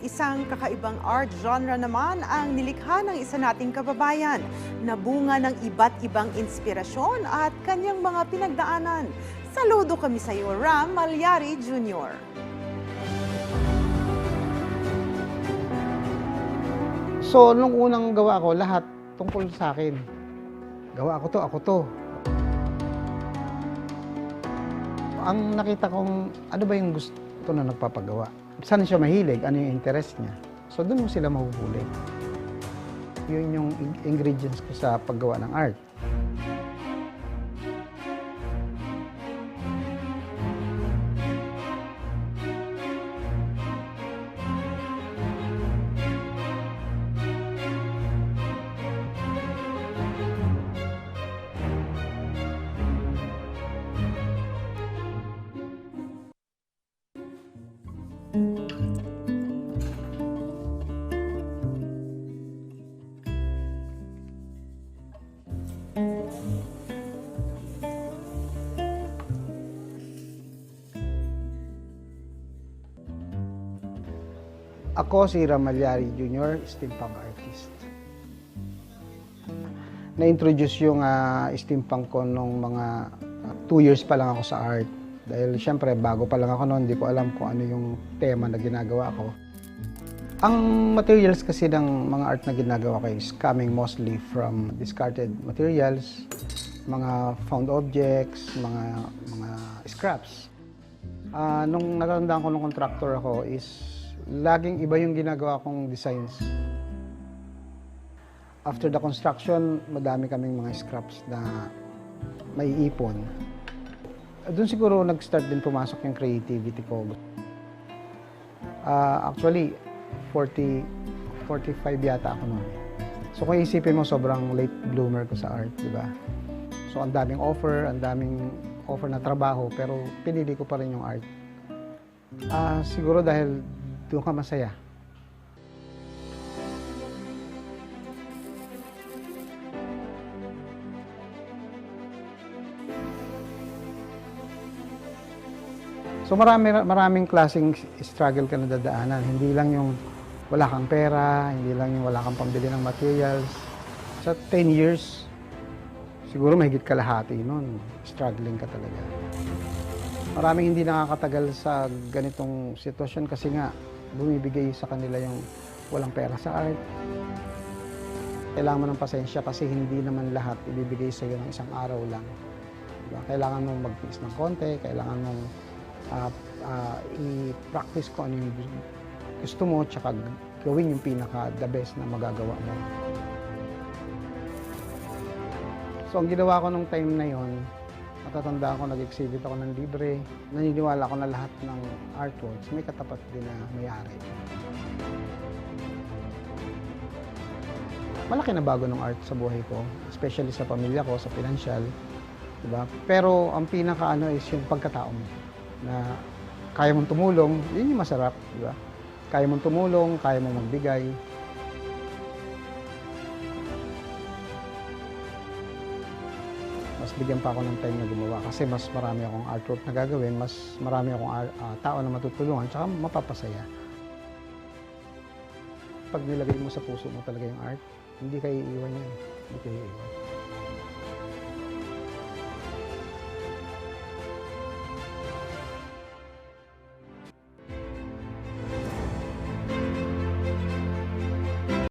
Isang kakaibang art genre naman ang nilikha ng isa nating kababayan na bunga ng iba't ibang inspirasyon at kanyang mga pinagdaanan. Saludo kami sa iyo, Ram Malyari Jr. So, nung unang gawa ko, lahat tungkol sa akin. Gawa ko to, ako to. Ang nakita kong, ano ba yung gusto na nagpapagawa? Saan siya mahilig? Ano yung interest niya? So, doon mo sila mahuhuli. Yun yung ingredients ko sa paggawa ng art. Ako si Ram Malyari Jr., steampunk artist. Na-introduce yung steampunk ko nung mga 2 years pa lang ako sa art. Dahil siyempre, bago pa lang ako noon, hindi ko alam kung ano yung tema na ginagawa ko. Ang materials kasi ng mga art na ginagawa ko is coming mostly from discarded materials, mga found objects, mga scraps. Nung natandaan ko nung contractor ako is laging iba yung ginagawa kong designs. After the construction, madami kaming mga scraps na may ipon. Doon siguro nag-start din pumasok yung creativity ko. Actually, 45 yata ako noon. So kung isipin mo, sobrang late bloomer ko sa art, di ba? So ang daming offer na trabaho, pero pinili ko pa rin yung art. Siguro dahil doon ka masaya. So maraming klaseng struggle ka na dadaanan. Hindi lang yung wala kang pera, hindi lang yung wala kang pambili ng materials. Sa 10 years, siguro mahigit kalahati nun. Struggling ka talaga. Maraming hindi nakakatagal sa ganitong sitwasyon kasi nga bumibigay sa kanila yung walang pera sa art. Kailangan mo ng pasensya kasi hindi naman lahat ibibigay sa iyo ng isang araw lang. Diba? Kailangan mong mag-tiis ng konti, kailangan mong i-practice kung ano yung gusto mo, tsaka gawin yung pinaka-the best na magagawa mo. So ang ginawa ko nung time na yon, matatanda ako, nag-exhibit ako ng libre. Naniniwala ko na lahat ng artworks may katapat din na may-ari. Malaki na bago ng art sa buhay ko, especially sa pamilya ko, sa financial. Diba? Pero ang pinaka-ano is yung pagkatao mo. Na kaya mong tumulong, yun yung masarap. Diba? Kaya mong tumulong, kaya mong magbigay. Mas bigyan pa ako ng time na gumawa kasi mas marami akong artwork na gagawin, mas marami akong tao na matutulungan, tsaka mapapasaya. Pag nilagay mo sa puso mo talaga yung art, hindi kayo iiwan yan. Hindi kayo iiwan.